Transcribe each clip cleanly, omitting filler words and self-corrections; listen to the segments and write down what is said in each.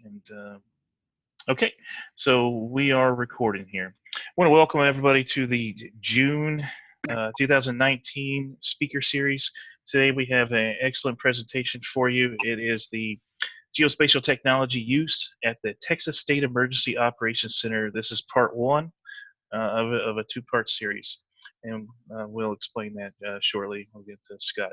And okay, so we are recording here. I want to welcome everybody to the June 2019 speaker series. Today we have an excellent presentation for you. It is the Geospatial Technology Use at the Texas State Emergency Operations Center. This is part one of a two-part series, and we'll explain that shortly. We'll get to Scott.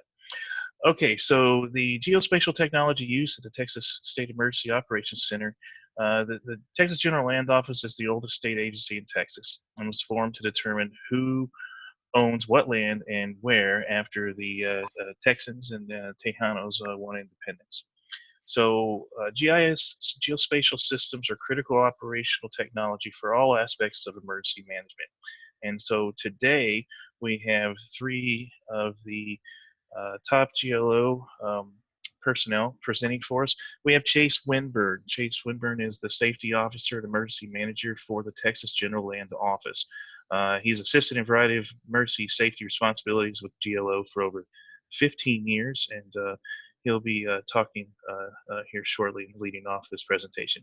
Okay, so the Geospatial Technology Use at the Texas State Emergency Operations Center. The Texas General Land Office is the oldest state agency in Texas and was formed to determine who owns what land and where after the Texans and Tejanos won independence. So GIS, geospatial systems, are critical operational technology for all aspects of emergency management. And so today we have three of the top GLO personnel presenting for us. We have Chase Winburn. Chase Winburn is the safety officer and emergency manager for the Texas General Land Office. He's assisted in a variety of emergency safety responsibilities with GLO for over 15 years, and he'll be talking here shortly, leading off this presentation.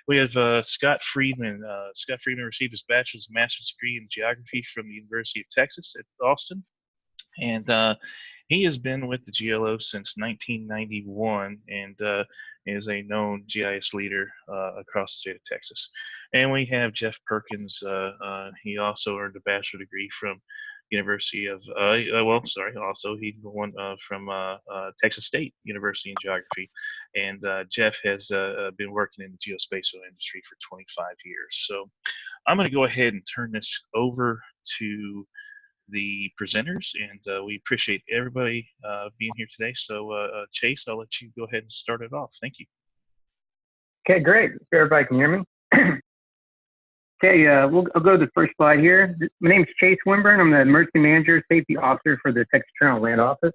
We have Scott Friedman. Scott Friedman received his bachelor's and master's degree in geography from the University of Texas at Austin, and he has been with the GLO since 1991 and is a known GIS leader across the state of Texas. And we have Jeff Perkins. He also earned a bachelor's degree from University of, also he won from Texas State University in geography. And Jeff has been working in the geospatial industry for 25 years. So I'm going to go ahead and turn this over to the presenters, and we appreciate everybody being here today. So Chase, I'll let you go ahead and start it off. Thank you. Okay, great. If everybody can hear me. Okay, I'll go to the first slide here. My name is Chase Winburn. I'm the emergency manager, safety officer for the Texas General Land Office.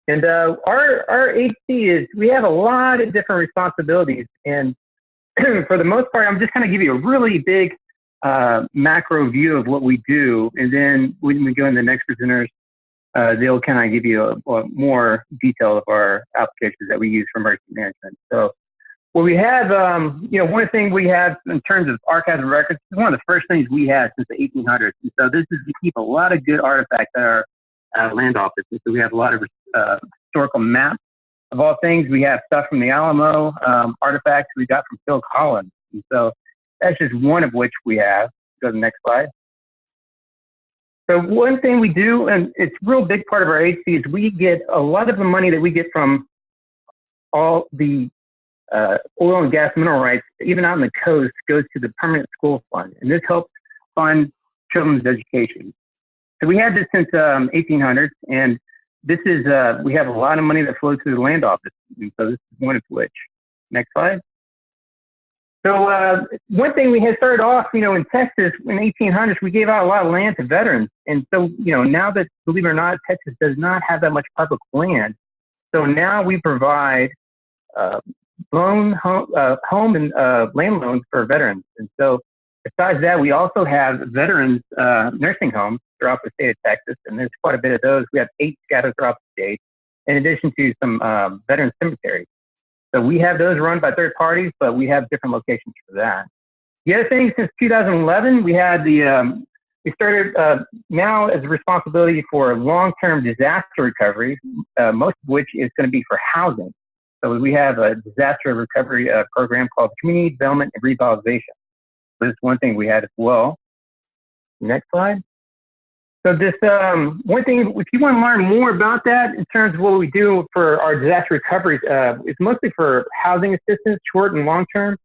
And our HC is, we have a lot of different responsibilities. And for the most part, I'm just going to give you a really big macro view of what we do. And then when we go into the next presenters, they'll kind of give you a more detail of our applications that we use for emergency management. So what we have, one thing we have in terms of archives and records is one of the first things we had since the 1800s. And so this is, we keep a lot of good artifacts at our land office. And so we have a lot of historical maps of all things. We have stuff from the Alamo, artifacts we got from Phil Collins. And so that's just one of which we have. Go to the next slide. So one thing we do, and it's a real big part of our HC, is we get a lot of the money that we get from all the oil and gas mineral rights, even out on the coast, goes to the Permanent School Fund. And this helps fund children's education. So we had this since 1800s, and this is, we have a lot of money that flows through the land office. And so this is one of which. Next slide. So one thing we had started off, in Texas in the 1800s, we gave out a lot of land to veterans. And so, now that, believe it or not, Texas does not have that much public land. So now we provide home and land loans for veterans. And so besides that, we also have veterans nursing homes throughout the state of Texas. And there's quite a bit of those. We have 8 scattered throughout the state, in addition to some veteran cemeteries. So we have those run by third parties, but we have different locations for that. The other thing, since 2011, we had we started now as a responsibility for long-term disaster recovery, most of which is going to be for housing. So we have a disaster recovery program called Community Development and Revitalization. So this is one thing we had as well. Next slide. So this one thing, if you want to learn more about that in terms of what we do for our disaster recoveries, it's mostly for housing assistance, short and long term.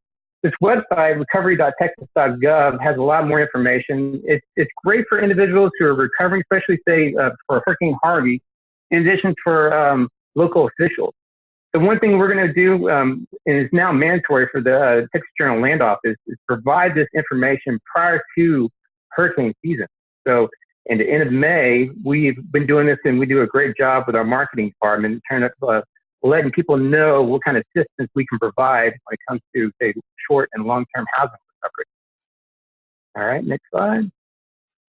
This website, recovery.texas.gov, has a lot more information. It's great for individuals who are recovering, especially say for Hurricane Harvey, in addition for local officials. The one thing we're going to do, and is now mandatory for the Texas General Land Office, is provide this information prior to hurricane season. So in the end of May, we've been doing this, and we do a great job with our marketing department, letting people know what kind of assistance we can provide when it comes to, say, short and long-term housing recovery. All right, next slide.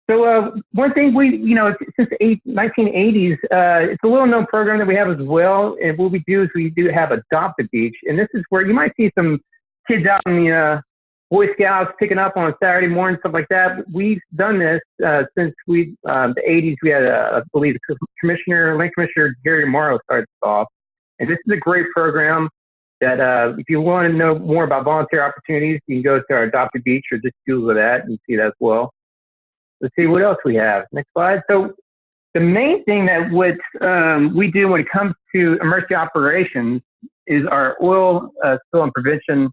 So one thing since the 1980s, it's a little-known program that we have as well. And what we do is we do have Adopt a Beach, and this is where you might see some kids out in the Boy Scouts picking up on Saturday morning, stuff like that. We've done this since the 80s. We had, I believe, the Land Commissioner Gary Morrow started this off. And this is a great program that if you want to know more about volunteer opportunities, you can go to our Adopted Beach or just Google that and see that as well. Let's see what else we have. Next slide. So the main thing that we do when it comes to emergency operations is our oil spill and prevention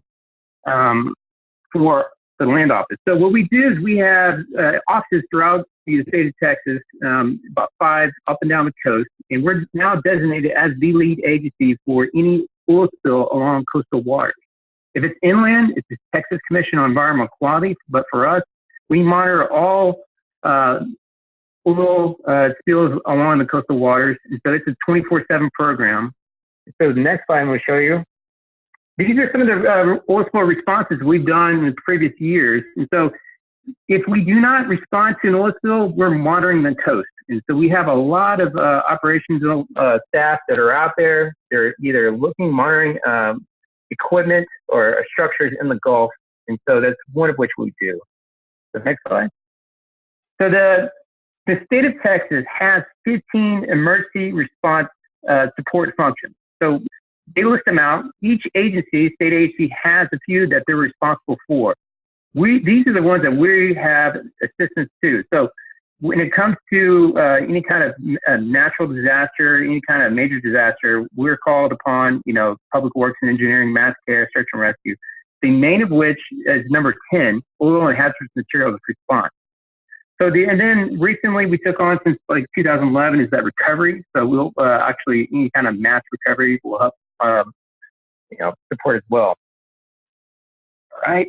for the land office. So what we do is we have offices throughout the state of Texas, about 5 up and down the coast, and we're now designated as the lead agency for any oil spill along coastal waters. If it's inland, it's the Texas Commission on Environmental Quality, but for us, we monitor all oil spills along the coastal waters, and so it's a 24/7 program. So the next slide I'm going to show you. These are some of the oil spill responses we've done in previous years. And so if we do not respond to an oil spill, we're monitoring the coast. And so we have a lot of operations staff that are out there. They're either looking, monitoring equipment or structures in the Gulf. And so that's one of which we do. The next slide. So the state of Texas has 15 emergency response support functions. So they list them out. Each agency, state agency, has a few that they're responsible for. These are the ones that we have assistance to. So when it comes to any kind of natural disaster, any kind of major disaster, we're called upon, Public Works and Engineering, Mass Care, Search and Rescue. The main of which is number 10, oil and hazardous materials response. So and then recently we took on, since like 2011, is that recovery. So we'll actually, any kind of mass recovery will help support as well. All right.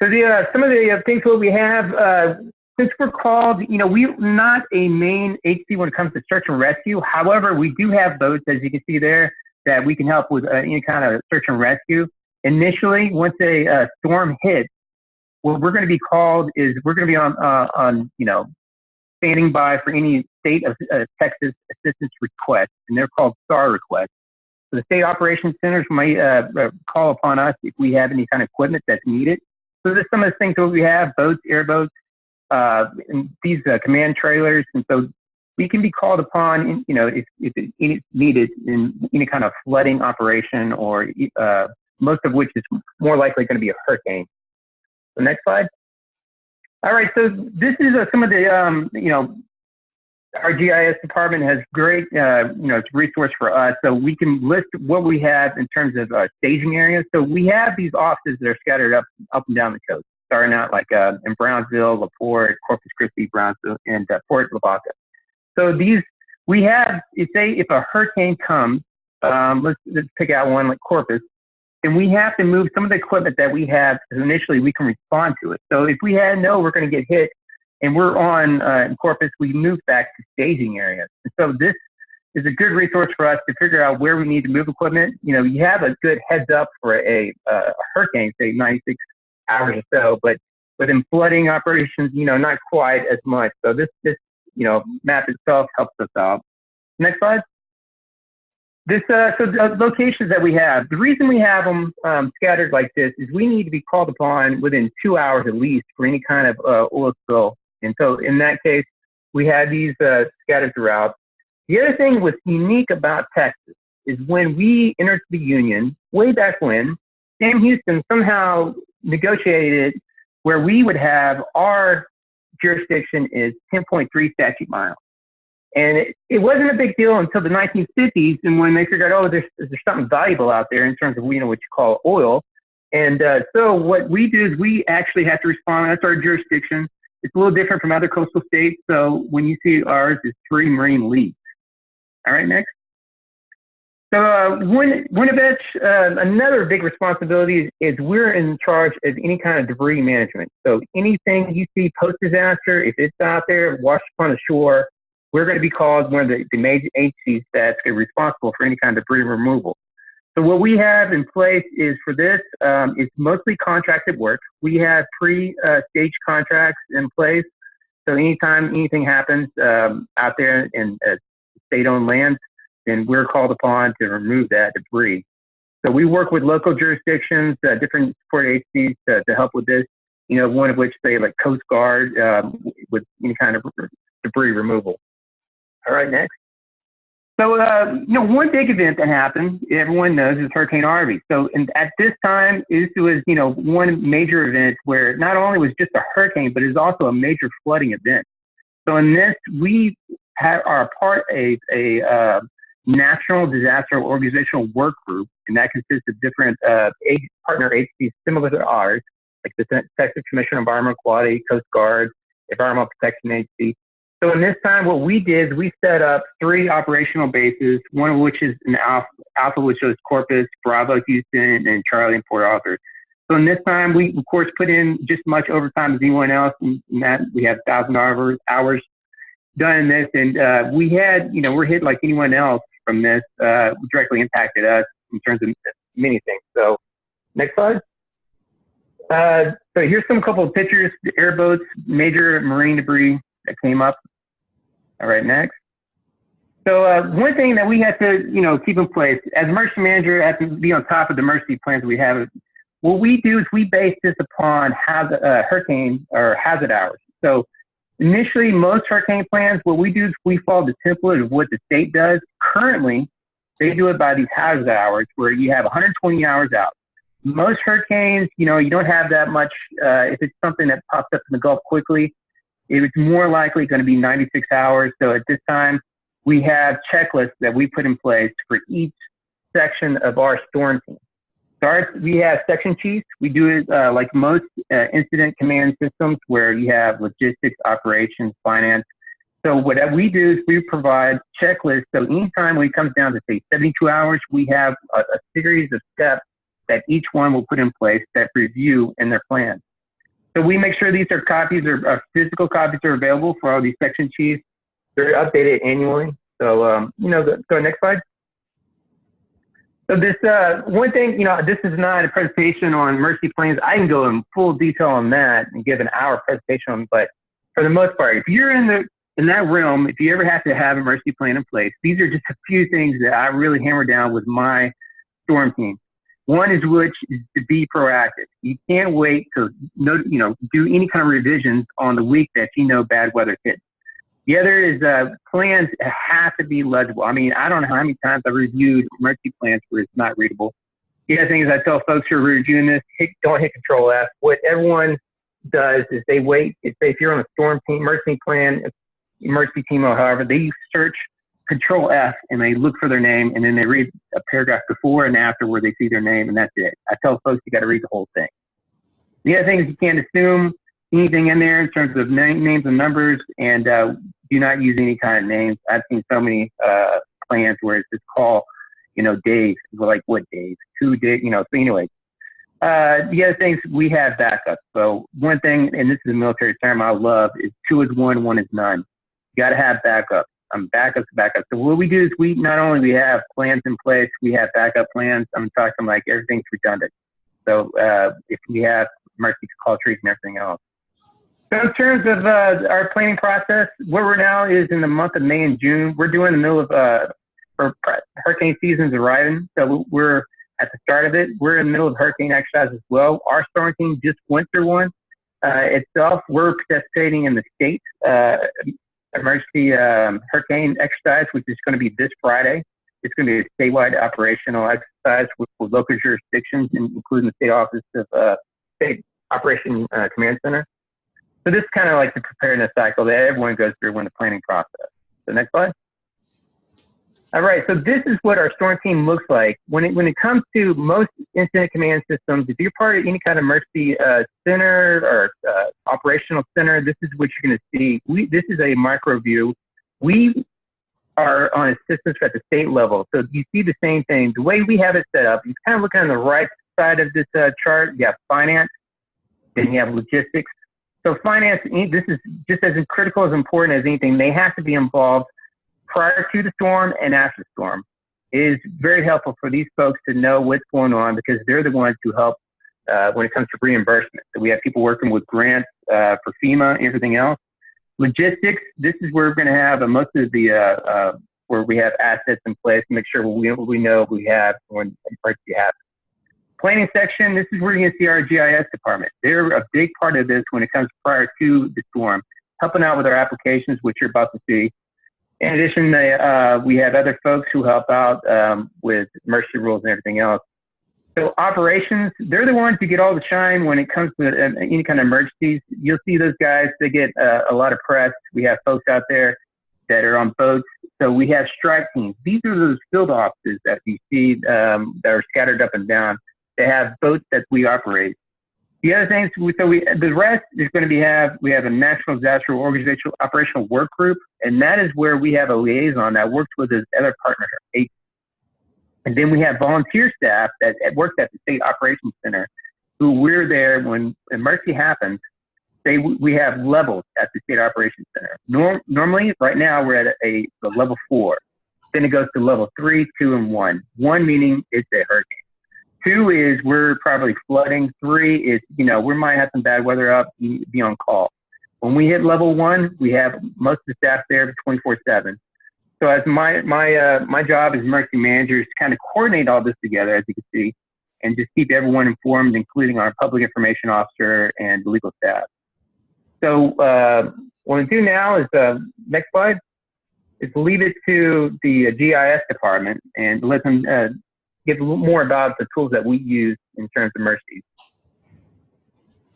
So some of the things that we have, since we're called, we're not a main agency when it comes to search and rescue. However, we do have boats, as you can see there, that we can help with any kind of search and rescue. Initially, once a storm hits, what we're going to be called is we're going to be on standing by for any state of Texas assistance requests, and they're called STAR requests. So the state operations centers might call upon us if we have any kind of equipment that's needed. So there's some of the things that we have: boats, airboats, and these command trailers, and so we can be called upon, if it's needed in any kind of flooding operation, or most of which is more likely going to be a hurricane. The next slide. All right, so this is some of the, our GIS department has great, it's a resource for us. So we can list what we have in terms of staging areas. So we have these offices that are scattered up and down the coast, starting out like in Brownsville, LaPorte, Corpus Christi, Brownsville, and Fort Lavaca. So we have, say if a hurricane comes, let's pick out one like Corpus, and we have to move some of the equipment that we have, because initially we can respond to it. So if we know we're going to get hit and we're on in Corpus, we move back to staging areas. And so this is a good resource for us to figure out where we need to move equipment. You have a good heads up for a hurricane, say 96 hours or so, but within flooding operations, not quite as much. So this map itself helps us out. Next slide. So the locations that we have, the reason we have them scattered like this is we need to be called upon within 2 hours at least for any kind of oil spill. And so in that case, we had these scattered throughout. The other thing what's unique about Texas is when we entered the Union, way back when, Sam Houston somehow negotiated where we would have our jurisdiction is 10.3 statute miles. And it wasn't a big deal until the 1950s, and when they figured out, there's something valuable out there in terms of, what you call oil. And so what we do is we actually have to respond. That's our jurisdiction. It's a little different from other coastal states. So when you see ours, it's 3 marine leagues. All right, next. So Ouimet, another big responsibility is we're in charge of any kind of debris management. So anything you see post-disaster, if it's out there, washed upon the shore, we're going to be called one of the major agencies that's responsible for any kind of debris removal. So what we have in place is for this, it's mostly contracted work. We have pre-stage contracts in place. So anytime anything happens out there in state-owned lands, then we're called upon to remove that debris. So we work with local jurisdictions, different support agencies to help with this. You know, one of which they like Coast Guard with any kind of debris removal. All right, next. So, you know, one big event that happened, everyone knows, is Hurricane Harvey. So at this time, this was, you know, one major event where not only was just a hurricane, but it was also a major flooding event. So in this, we are part of a national disaster organizational work group, and that consists of different partner agencies similar to ours, like the Texas Commission on Environmental Quality, Coast Guard, Environmental Protection Agency. So in this time, what we did is we set up 3 operational bases, one of which is an Alpha, which was Corpus, Bravo, Houston, and Charlie and Port Arthur. So in this time, we, of course, put in just as much overtime as anyone else, and that we have 1,000 hours done in this. And we had, you know, we're hit like anyone else from this, directly impacted us in terms of many things. So next slide. So here's some couple of pictures, the airboats, major marine debris that came up. All right, next. So one thing that we have to, you know, keep in place as emergency manager, I have to be on top of the emergency plans we have. What we do is we base this upon hurricane or hazard hours. So initially, most hurricane plans, what we do is we follow the template of what the state does. Currently, they do it by these hazard hours where you have 120 hours out. Most hurricanes, you know, you don't have that much. If it's something that pops up in the Gulf quickly, it's more likely going to be 96 hours. So at this time, we have checklists that we put in place for each section of our storm team. So we have section chiefs. We do it like most incident command systems where you have logistics, operations, finance. So what we do is we provide checklists. So anytime when it comes down to, say, 72 hours, we have a series of steps that each one will put in place that review in their plan. So we make sure these are copies or physical copies are available for all these section chiefs. They're updated annually. So, you know, go next slide. So this, one thing, you know, this is not a presentation on emergency plans. I can go in full detail on that and give an hour presentation on, but for the most part, if you're in that realm, if you ever have to have an emergency plan in place, these are just a few things that I really hammer down with my storm team. One is to be proactive. You can't wait to do any kind of revisions on the week that you know bad weather hits. The other is plans have to be legible. I mean, I don't know how many times I've reviewed emergency plans where it's not readable. The other thing is I tell folks who are reviewing this, don't hit Control F. What everyone does is they wait. If you're on a storm team, emergency plan, emergency team, or however, they search Control F and they look for their name, and then they read a paragraph before and after where they see their name, and that's it. I tell folks you got to read the whole thing. The other thing is you can't assume anything in there in terms of names and numbers, and do not use any kind of names. I've seen so many plans where it's just call, you know, Dave. We're like, what Dave? Who did, you know? So anyway, the other things, we have backups. So one thing, and this is a military term I love, is 2 is 1, 1 is none. You got to have backups. Backups. So what we do is we not only have plans in place, we have backup plans. I'm talking like everything's redundant. So if we have emergency call trees and everything else. So in terms of our planning process, where we're now is in the month of May and June. We're doing the middle of hurricane season's arriving. So we're at the start of it. We're in the middle of hurricane exercise as well. Our storm team just went through one itself. We're participating in the state emergency hurricane exercise, which is going to be this Friday. It's going to be a statewide operational exercise with local jurisdictions, including the state office of state operation command center. So this is kind of like the preparedness cycle that everyone goes through when the planning process. So next slide. All right, so this is what our storm team looks like. When it comes to most incident command systems, if you're part of any kind of emergency center or operational center, this is what you're going to see. This is a micro view. We are on assistance at the state level, so you see the same thing. The way we have it set up, you're kind of looking on the right side of this chart. You have finance, then you have logistics. So finance, this is just as critical as important as anything. They have to be involved prior to the storm and after the storm. It is very helpful for these folks to know what's going on because they're the ones who help when it comes to reimbursement. So we have people working with grants for FEMA and everything else. Logistics, this is where we're going to have most of the where we have assets in place to make sure we know we have when emergency happens. Planning section, this is where you're going to see our GIS department. They're a big part of this when it comes prior to the storm, helping out with our applications, which you're about to see. In addition, we have other folks who help out with emergency rules and everything else. So operations, they're the ones who get all the shine when it comes to any kind of emergencies. You'll see those guys, they get a lot of press. We have folks out there that are on boats. So we have strike teams. These are those field offices that you see that are scattered up and down. They have boats that we operate. The other things, the rest is going to we have a National Disaster Organizational Operational Work Group, and that is where we have a liaison that works with his other partner. And then we have volunteer staff that works at the State Operations Center, who we're there when emergency happens. We have levels at the State Operations Center. Normally, right now, we're at the level 4. Then it goes to level 3, 2, and 1. 1 meaning it's a hurricane. 2 is we're probably flooding. 3 is, we might have some bad weather up, be on call. When we hit level 1, we have most of the staff there 24/7. So as my job as emergency manager is to kind of coordinate all this together, as you can see, and just keep everyone informed, including our public information officer and the legal staff. So what we do now is, next slide, is leave it to the GIS department and let them give a little more about the tools that we use in terms of emergencies.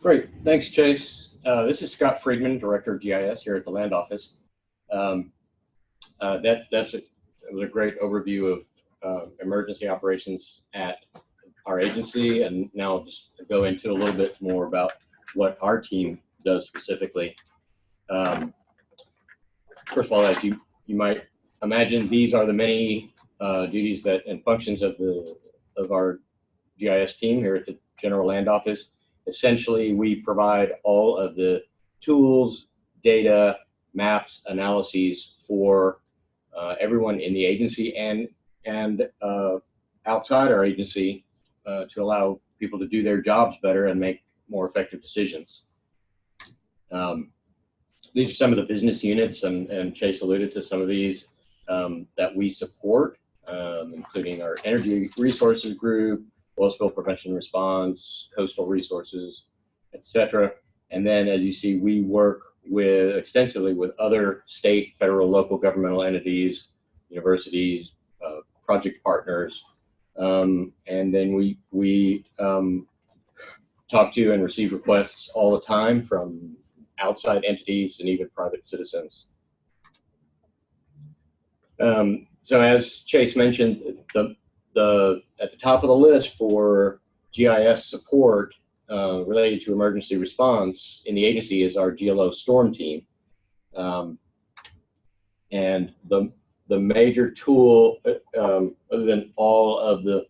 Great, thanks, Chase. This is Scott Friedman, Director of GIS here at the Land Office. That was a great overview of emergency operations at our agency, and now I'll just go into a little bit more about what our team does specifically. First of all, as you might imagine, these are the many duties and functions of our GIS team here at the General Land Office. Essentially, we provide all of the tools, data, maps, analyses for everyone in the agency and outside our agency to allow people to do their jobs better and make more effective decisions. These are some of the business units, and Chase alluded to some of these that we support, including our Energy Resources Group, Oil Spill Prevention Response, Coastal Resources, etc. And then, as you see, we work extensively with other state, federal, local governmental entities, universities, project partners, and then we talk to and receive requests all the time from outside entities and even private citizens. So as Chase mentioned, at the top of the list for GIS support related to emergency response in the agency is our GLO storm team. And the major tool, other than all of the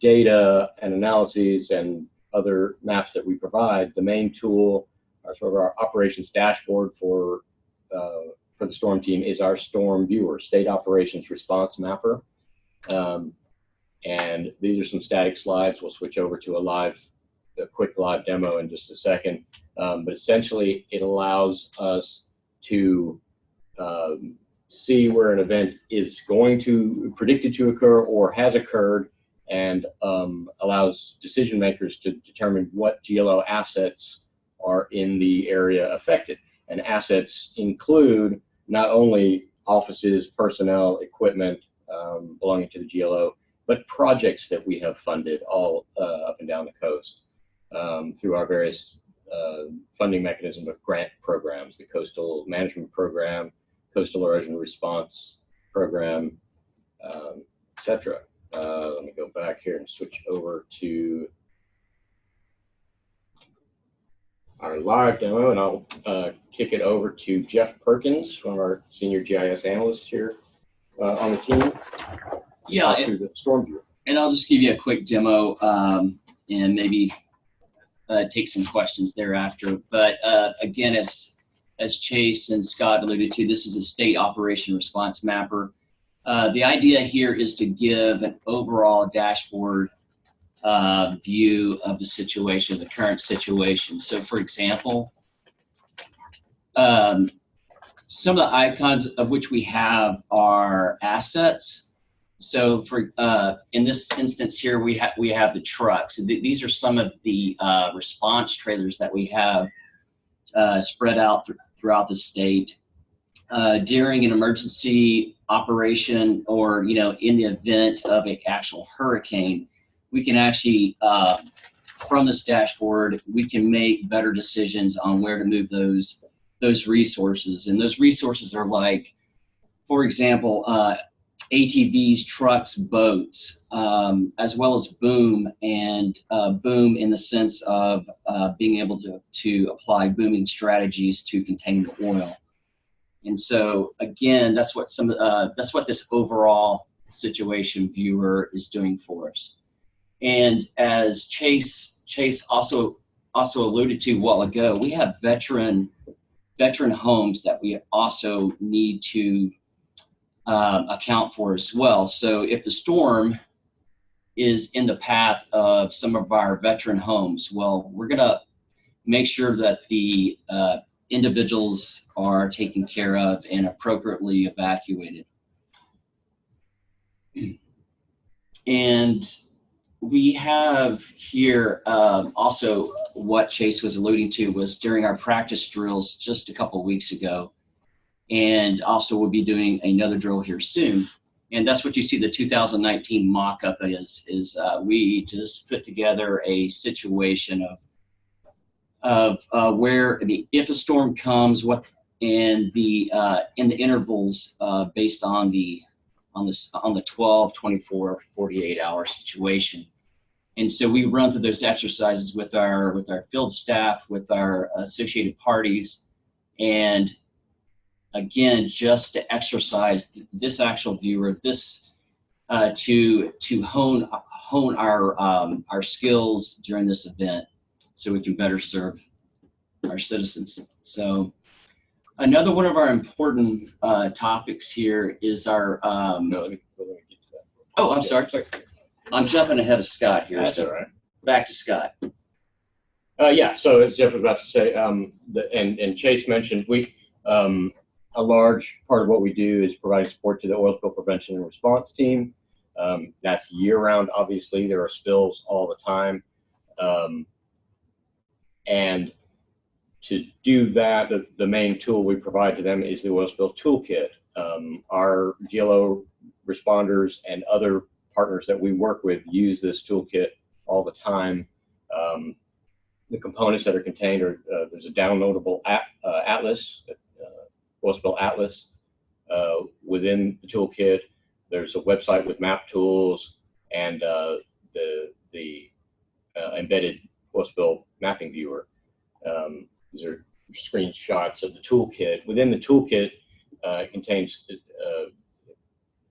data and analyses and other maps that we provide, the main tool, sort of our operations dashboard for the storm team is our storm viewer, State Operations Response Mapper. And these are some static slides. We'll switch over to a quick live demo in just a second. But essentially, it allows us to see where an event is predicted to occur or has occurred, and allows decision makers to determine what GLO assets are in the area affected. And assets include not only offices, personnel, equipment belonging to the GLO, but projects that we have funded all up and down the coast through our various funding mechanism of grant programs, the Coastal Management Program, Coastal Erosion Response Program, etc. Let me go back here and switch over to our live demo, and I'll kick it over to Jeff Perkins, one of our senior GIS analysts here on the team. Yeah, through the storm viewer. And I'll just give you a quick demo and maybe take some questions thereafter. But again, as Chase and Scott alluded to, this is a State Operation Response Mapper. The idea here is to give an overall dashboard view of the situation, the current situation. So for example, Some of the icons of which we have are assets. So for in this instance here, we have the trucks. These are some of the response trailers that we have spread out throughout the state. During an emergency operation, or in the event of an actual hurricane, we can actually from this dashboard we can make better decisions on where to move those resources. And those resources are like, for example, ATVs, trucks, boats, as well as boom, and boom in the sense of being able to apply booming strategies to contain the oil. And so again, that's what this overall situation viewer is doing for us. And as Chase also alluded to a while ago, we have veteran homes that we also need to account for as well. So if the storm is in the path of some of our veteran homes, well, we're gonna make sure that the individuals are taken care of and appropriately evacuated. And we have here also what Chase was alluding to was during our practice drills just a couple of weeks ago, and also we'll be doing another drill here soon. And that's what you see the 2019 mock-up is we just put together a situation of where, I mean, if a storm comes, what, and the in the intervals based on the 12, 24, 48 hour situation. And so we run through those exercises with our field staff, with our associated parties, and again, just to exercise this actual viewer, this to hone our skills during this event, so we can better serve our citizens. So another one of our important topics here is our. No, let me get to that. Oh, I'm sorry. I'm jumping ahead of Scott here. That's So all right. back to Scott. Yeah. So as Jeff was about to say, and Chase mentioned, a large part of what we do is providing support to the oil spill prevention and response team. That's year-round. Obviously, there are spills all the time. And to do that, the main tool we provide to them is the oil spill toolkit. Our GLO responders and other partners that we work with use this toolkit all the time. The components that are contained are, there's a downloadable atlas, oil spill atlas within the toolkit. There's a website with map tools and the embedded oil spill mapping viewer. These are screenshots of the toolkit. Within the toolkit, it contains a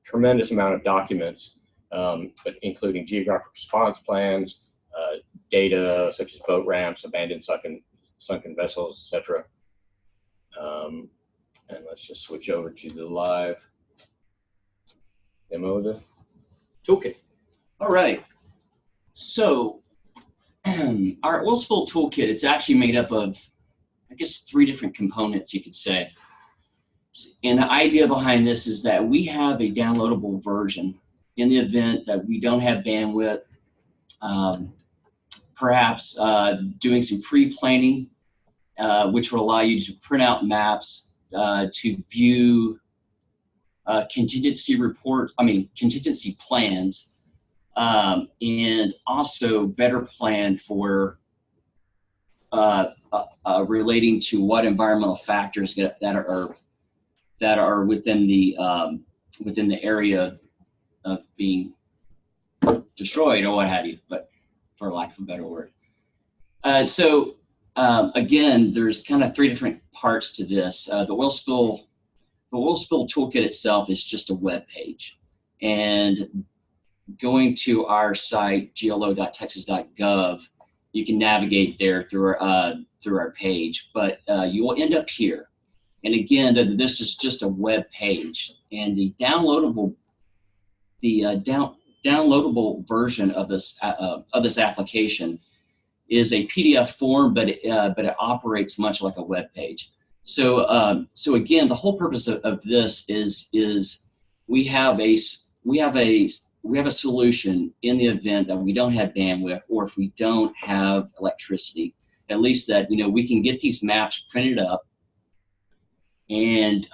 tremendous amount of documents, but including geographic response plans, data such as boat ramps, abandoned sunken vessels, etc. And let's just switch over to the live demo of the toolkit. All right. So our oil spill toolkit, it's actually made up of, I guess, 3 different components, you could say. And the idea behind this is that we have a downloadable version in the event that we don't have bandwidth, perhaps doing some pre-planning, which will allow you to print out maps, to view contingency plans, and also better plan for relating to what environmental factors that are within the area of being destroyed or what have you, but for lack of a better word. So again, there's kind of 3 different parts to this. The oil spill toolkit itself is just a web page, and going to our site glo.texas.gov, you can navigate there through our page, but you will end up here. And again, this is just a web page, and the downloadable version of this application is a PDF form, but it operates much like a web page. So again, the whole purpose of this is we have a solution in the event that we don't have bandwidth, or if we don't have electricity, at least that, you know, we can get these maps printed up and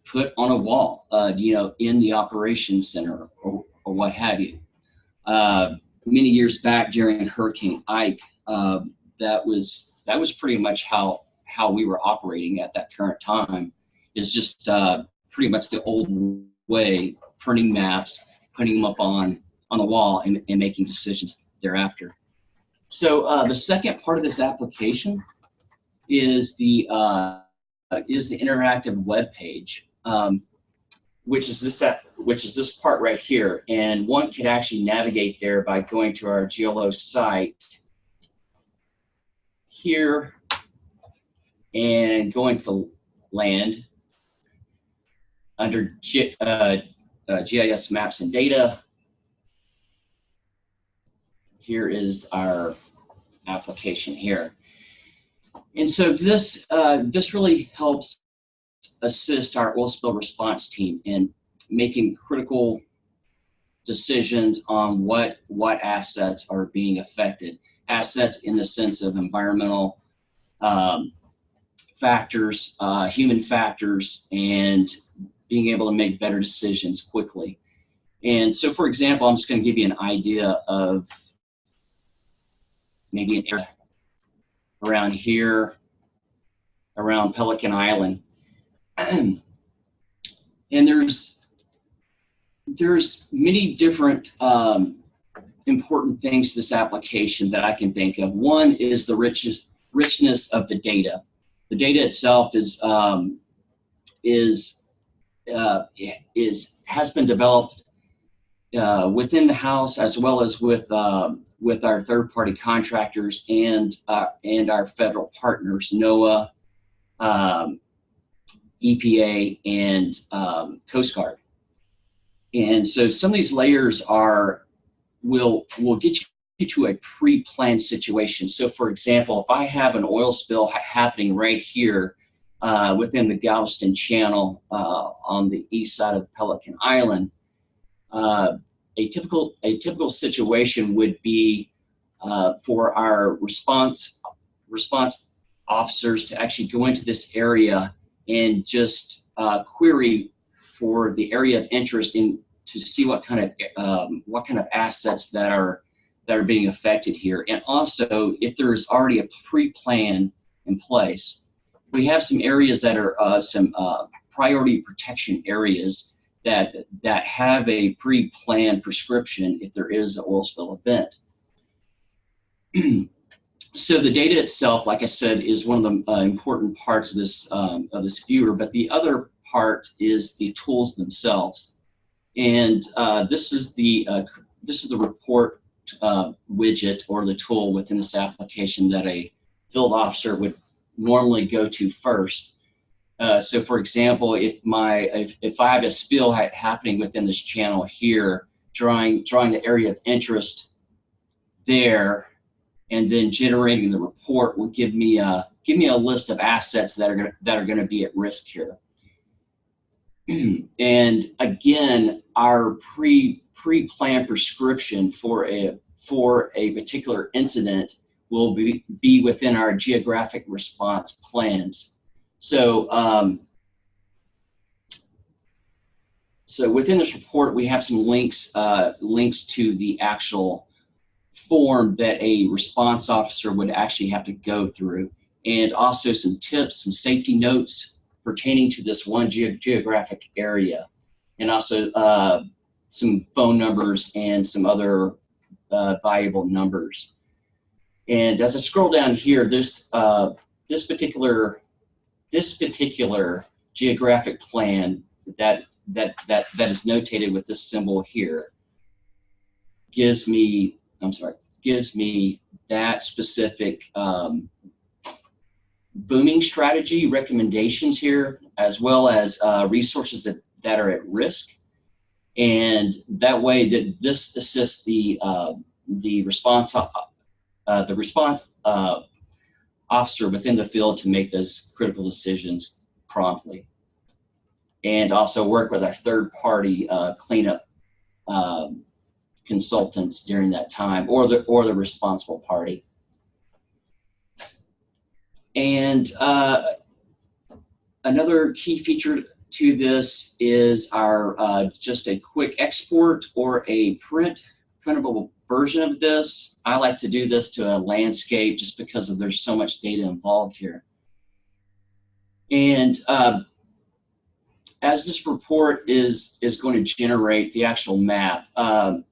put on a wall, you know, in the operations center or what have you. Many years back during Hurricane Ike, that was pretty much how we were operating at that current time. Is just pretty much the old way, printing maps, putting them up on the wall, and making decisions thereafter. So the second part of this application is the interactive web page, which is this part right here, and one could actually navigate there by going to our GLO site here and going to land under GIS Maps and Data. Here is our application here. And so this really helps assist our oil spill response team in making critical decisions on what assets are being affected. Assets in the sense of environmental factors, human factors, and being able to make better decisions quickly. And so, for example, I'm just going to give you an idea of maybe an area around here, around Pelican Island. And there's many different important things to this application that I can think of. One is the richness of the data. The data itself has been developed within the house, as well as with our third-party contractors and our federal partners, NOAA, EPA, and Coast Guard. And so some of these layers will get you to a pre-planned situation. So for example, if I have an oil spill happening right here within the Galveston Channel on the east side of Pelican Island, a typical situation would be for our response officers to actually go into this area and just query for the area of interest to see what kind of assets that are being affected here. And also, if there is already a pre-plan in place, we have some areas that are some priority protection areas that have a pre-planned prescription if there is an oil spill event. So the data itself, like I said, is one of the important parts of this viewer, but the other part is the tools themselves. And this is the report widget or the tool within this application that a field officer would normally go to first. So for example, if I have a spill happening within this channel here, drawing the area of interest there, and then generating the report will give me a list of assets that are going to be at risk here. And again, our pre-planned prescription for a particular incident will be within our geographic response plans. So so within this report, we have some links to the actual form that a response officer would actually have to go through, and also some tips, some safety notes pertaining to this one geographic area, and also some phone numbers and some other valuable numbers. And as I scroll down here, this particular geographic plan that is notated with this symbol here gives me that specific booming strategy recommendations here, as well as resources that are at risk. And that way, that this assists the response officer within the field to make those critical decisions promptly. And also work with our third-party cleanup consultants during that time, or the responsible party. And another key feature to this is our just a quick export or a printable version of this. I like to do this to a landscape just because there's so much data involved here. And as this report is going to generate the actual map,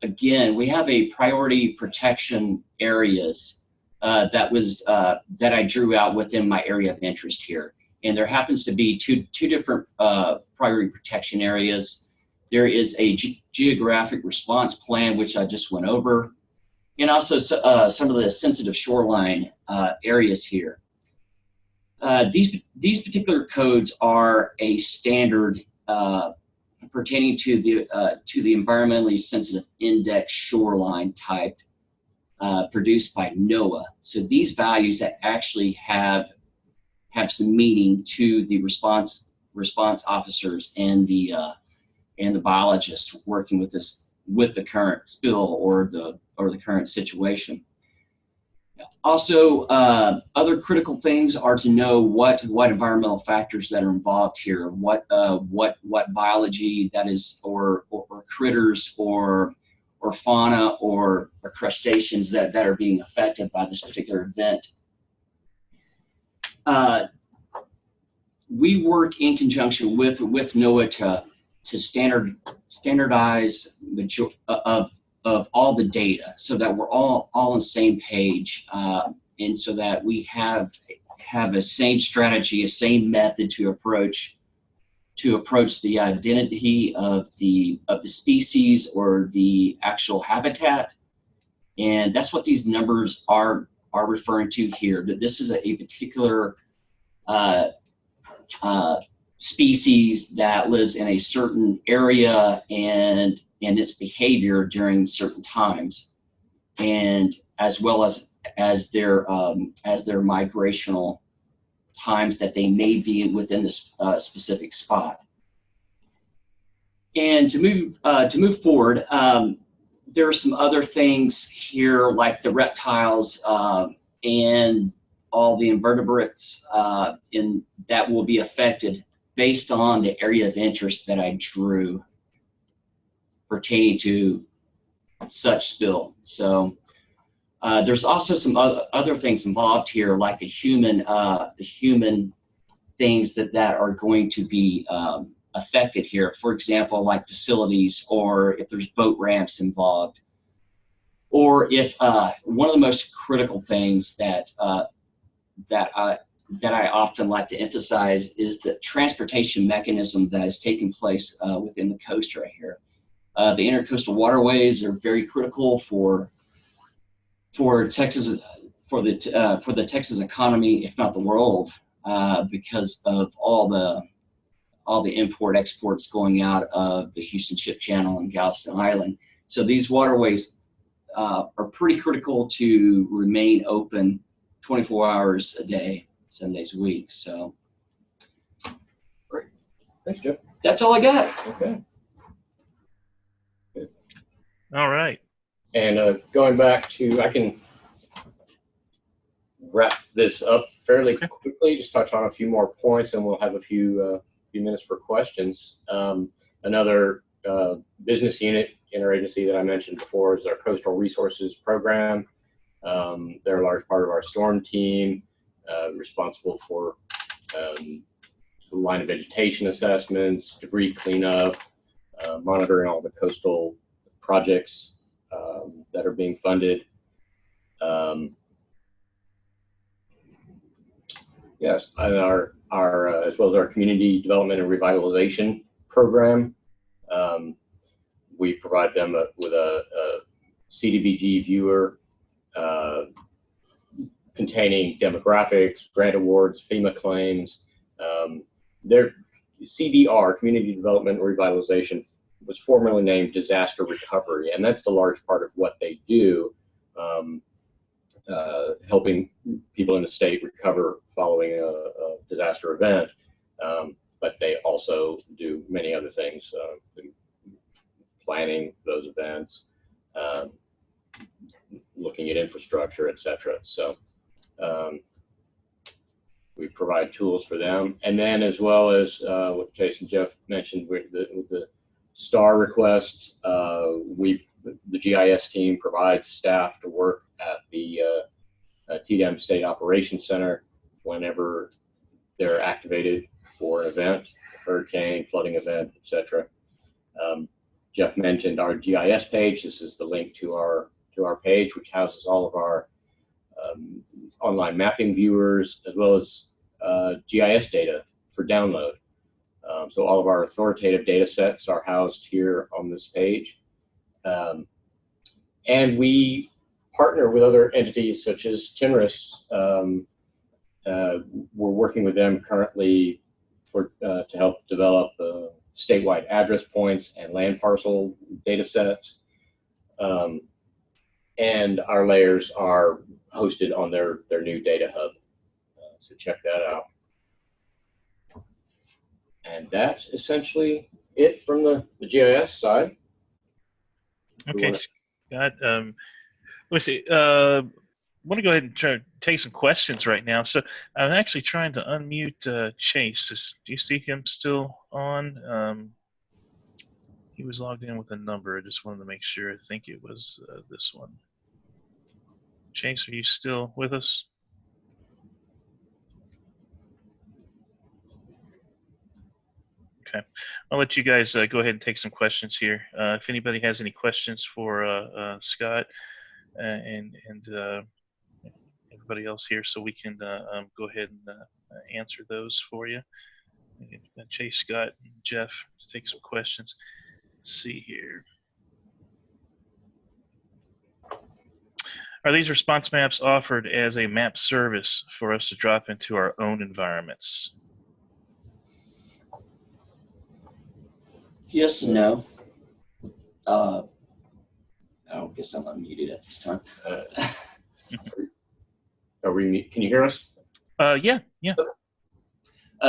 again, we have a priority protection areas that I drew out within my area of interest here. And there happens to be two different priority protection areas. There is a geographic response plan, which I just went over, and also some of the sensitive shoreline areas here. These particular codes are a standard pertaining to the environmentally sensitive index shoreline type produced by NOAA. So these values that actually have some meaning to the response officers and the biologists working with the current spill or the current situation. Also, other critical things are to know what environmental factors that are involved here, what biology that is, or critters or fauna or crustaceans that are being affected by this particular event. We work in conjunction with NOAA to standardize of all the data so that we're all on the same page, and so that we have a same strategy, a same method to approach the identity of the species or the actual habitat. And that's what these numbers are referring to here, that this is a particular species that lives in a certain area and its behavior during certain times, and as well as their migrational times that they may be within this specific spot. And to move forward, there are some other things here like the reptiles and all the invertebrates that will be affected based on the area of interest that I drew pertaining to such spill. So there's also some other things involved here, like the human things that are going to be affected here. For example, like facilities, or if there's boat ramps involved, or if one of the most critical things that I often like to emphasize is the transportation mechanism that is taking place within the coast right here. The intercoastal waterways are very critical for Texas, for the Texas economy, if not the world, because of all the import exports going out of the Houston Ship Channel and Galveston Island. So these waterways are pretty critical to remain open 24 hours a day, 7 days a week. So great. Thanks, Jeff. That's all I got. Okay. Good. All right. And going back to, I can wrap this up fairly quickly, just touch on a few more points, and we'll have a few minutes for questions. Another business unit interagency that I mentioned before is our Coastal Resources Program. They're a large part of our storm team, responsible for line of vegetation assessments, debris cleanup, monitoring all the coastal projects that are being funded. Yes, and our as well as our community development and revitalization program. We provide them with a CDBG viewer containing demographics, grant awards, FEMA claims. Their CDR, Community Development and Revitalization, was formerly named Disaster Recovery, and that's the large part of what they do helping people in the state recover following a disaster event, but they also do many other things, planning those events, looking at infrastructure, etc. So we provide tools for them, and then as well as what Chase and Jeff mentioned with the STAR requests, the GIS team provides staff to work at the TDM State Operations Center whenever they're activated for an event, hurricane, flooding event, etc. Jeff mentioned our GIS page. This is the link to our page, which houses all of our online mapping viewers, as well as GIS data for download. So all of our authoritative data sets are housed here on this page. And we partner with other entities such as TNRIS. We're working with them currently to help develop statewide address points and land parcel data sets. And our layers are hosted on their new data hub. So check that out. And that's essentially it from the GIS side. Okay, Scott. Let's see. I want to go ahead and try to take some questions right now. So I'm actually trying to unmute Chase. Do you see him still on? He was logged in with a number. I just wanted to make sure. I think it was this one. Chase, are you still with us? Okay, I'll let you guys go ahead and take some questions here. If anybody has any questions for Scott and everybody else here, so we can go ahead and answer those for you. Chase, Scott, and Jeff to take some questions. Let's see here. Are these response maps offered as a map service for us to drop into our own environments? Yes and no. I guess I'm unmuted at this time. Can you hear us? Yeah.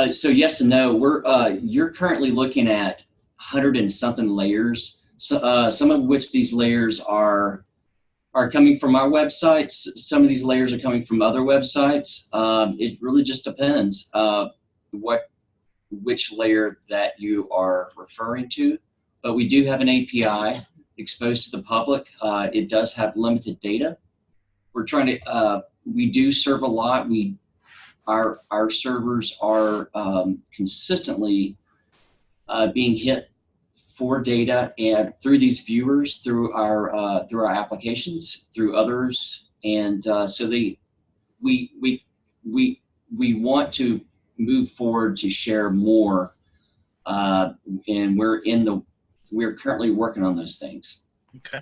So yes and no. You're currently looking at 100 and something layers. So, some of which these layers are coming from our websites. Some of these layers are coming from other websites. It really just depends which layer that you are referring to. But we do have an API exposed to the public. It does have limited data. We're trying to. We do serve a lot. Our servers are consistently being hit for data and through these viewers, through our applications, through others, and so we want to move forward to share more, and we're currently working on those things. Okay.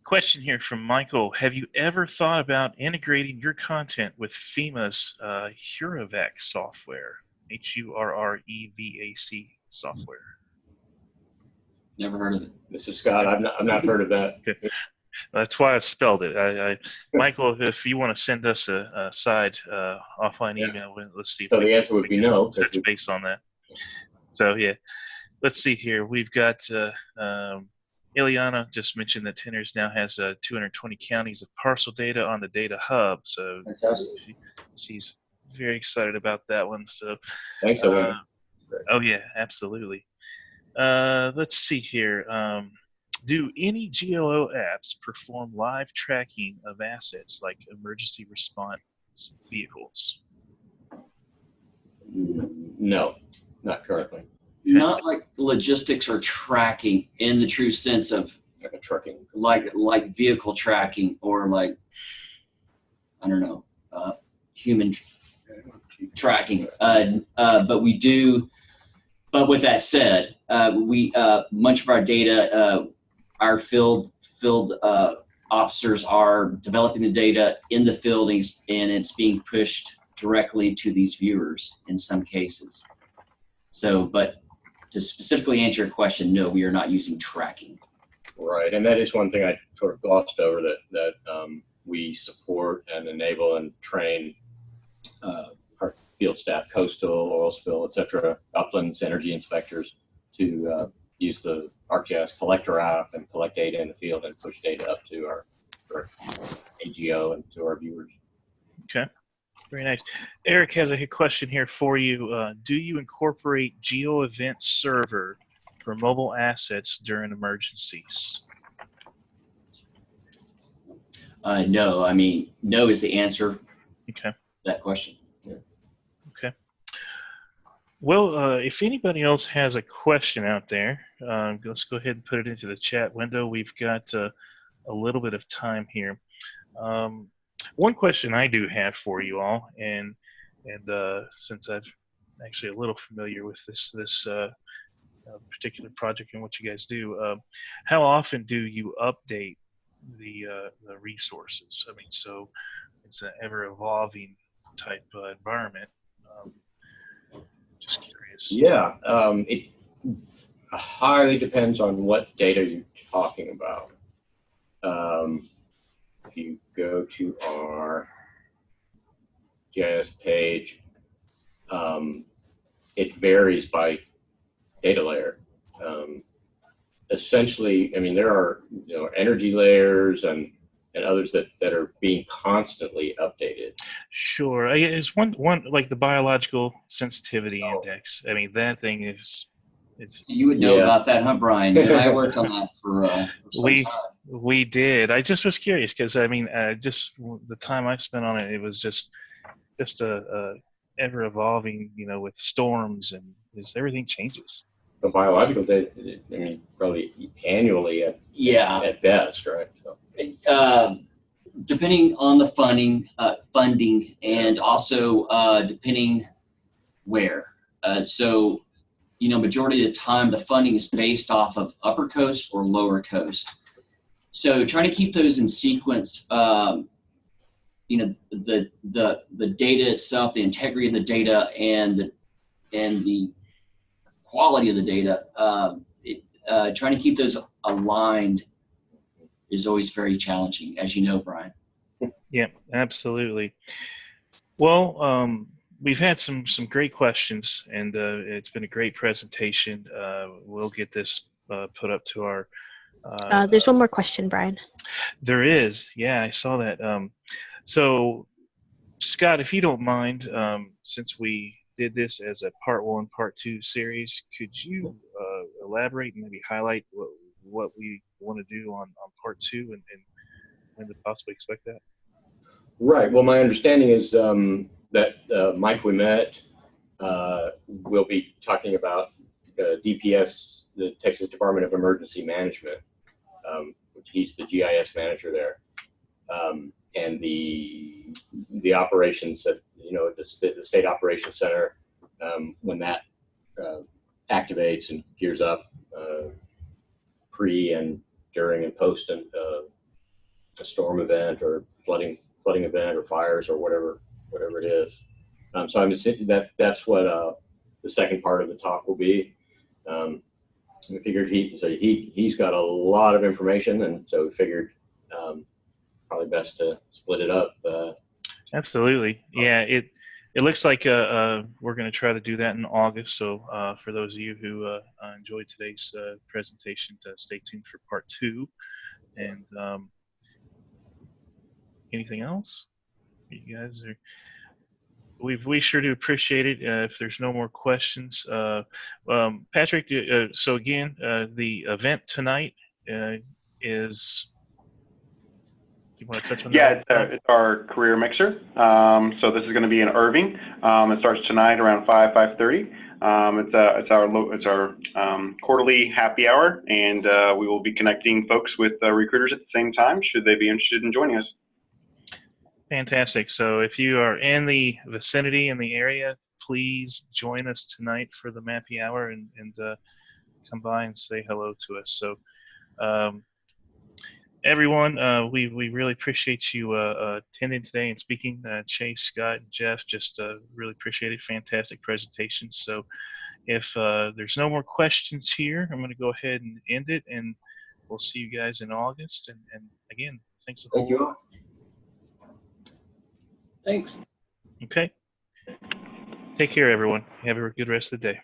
Question here from Michael. Have you ever thought about integrating your content with FEMA's Huravac software, HURREVAC software? Never heard of it. This is Scott. I've not heard of that. Okay. That's why I've spelled it. Michael, if you want to send us a side offline email, let's see. So the answer would be no. Touch base on that. So yeah, let's see here. We've got Ileana just mentioned that TNRIS now has 220 counties of parcel data on the data hub. So she's very excited about that one. So thanks, Ileana. Oh yeah, absolutely. Let's see here. Do any GLO apps perform live tracking of assets like emergency response vehicles? No, not currently. Not like logistics or tracking in the true sense of like a trucking, like vehicle tracking or like, I don't know, human tracking. But we do. But with that said, much of our data, our field officers are developing the data in the field, and it's being pushed directly to these viewers in some cases. So, but to specifically answer your question, no, we are not using tracking. Right, and that is one thing I sort of glossed over, that we support and enable and train our field staff, coastal, oil spill, et cetera, uplands, energy inspectors to use the ArcGIS collector app and collect data in the field and push data up to our AGO and to our viewers. Okay, very nice. Eric has a question here for you. Do you incorporate GeoEvent server for mobile assets during emergencies? No, I mean, no is the answer Okay. to that question. Okay. Well, if anybody else has a question out there, let's go ahead and put it into the chat window. We've got a little bit of time here. One question I do have for you all, and since I'm actually a little familiar with this particular project and what you guys do, how often do you update the resources? I mean, so it's an ever-evolving type environment. Just curious. Yeah, it highly depends on what data you're talking about. If you go to our GIS page, it varies by data layer. Essentially, I mean, there are energy layers and others that are being constantly updated. Sure. It's one like the biological sensitivity index. I mean, that thing is. You would know about that, huh, Brian? You and I worked on that for some time. We did. I just was curious because I mean, just the time I spent on it, it was just a ever evolving, with storms and everything changes. The biological data, I mean, probably annually at best, right? So. Depending on the funding, and also depending where. So, majority of the time the funding is based off of upper coast or lower coast. So trying to keep those in sequence, the data itself, the integrity of the data, and the quality of the data, trying to keep those aligned is always very challenging, as you know, Brian. Yeah, absolutely. Well, we've had some great questions, and it's been a great presentation. We'll get this put up to our. There's one more question, Brian. There is, yeah, I saw that. So, Scott, if you don't mind, since we did this as a part 1, part 2 series, could you elaborate and maybe highlight what we want to do on part 2 and when to possibly expect that? Right. Well, my understanding is that Mike Ouimet will be talking about DPS, the Texas Department of Emergency Management, which he's the GIS manager there, and the operations at the State Operations Center when that activates and gears up pre and during and post a storm event or flooding event or fires or whatever it is. So I'm just that's what the second part of the talk will be. We figured he's got a lot of information, and so we figured probably best to split it up. Absolutely, yeah. It looks like we're going to try to do that in August. So for those of you who enjoyed today's presentation, stay tuned for part 2. And anything else? You guys are. We sure do appreciate it. If there's no more questions, Patrick. So again, the event tonight is. You want to touch on that? Yeah, it's our career mixer. So this is going to be in Irving. It starts tonight around 5:30. It's our quarterly happy hour, and we will be connecting folks with recruiters at the same time, should they be interested in joining us. Fantastic. So if you are in the vicinity, in the area, please join us tonight for the Mappy Hour and come by and say hello to us. So everyone, we really appreciate you attending today and speaking. Chase, Scott, and Jeff, just really appreciate it. Fantastic presentation. So if there's no more questions here, I'm going to go ahead and end it, and we'll see you guys in August. And again, thanks a whole lot. Thanks. Okay. Take care, everyone. Have a good rest of the day.